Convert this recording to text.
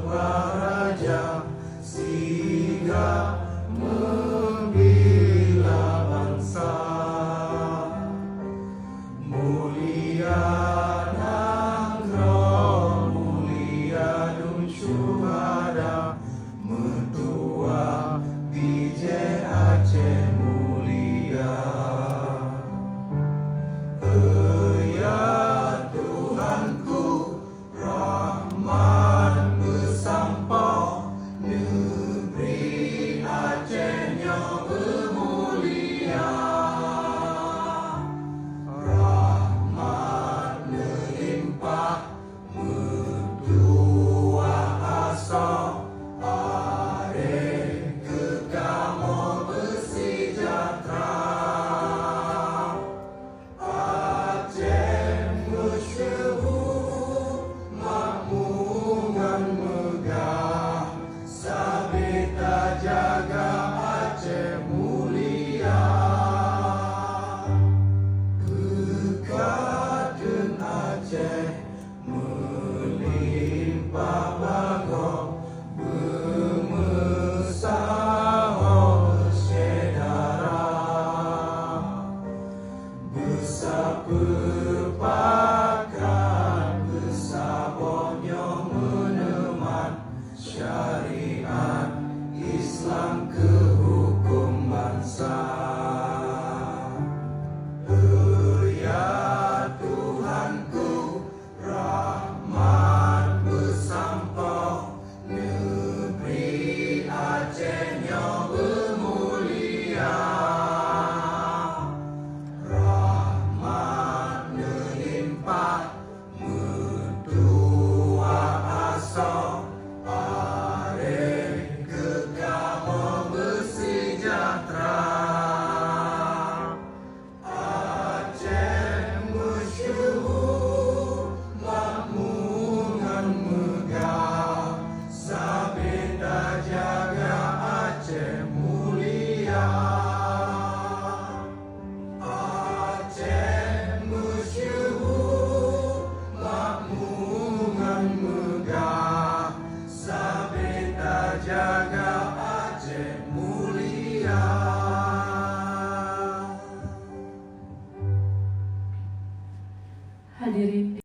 Raja singgah membela bangsa, mulia nangro, mulia dun syuhada, mentua Bijen Aceh mulia. Ya Tuhanku, rahmat bersampau, negeri Acehnya bermulia. Rahmat melimpah, mentua asa, areh kekamo bersejahtera. Aceh masyhur, makmur dan megah, sabita jaga Aceh mulia. Kekaden Aceh melimpah bangga, bermesah sedara, bersepakat bersabarnya meneman syariat Islam ke hukum bangsa. Ya Tuhanku, rahmat bersampau, negeri Acehnya bermulia. Rahmat melimpah,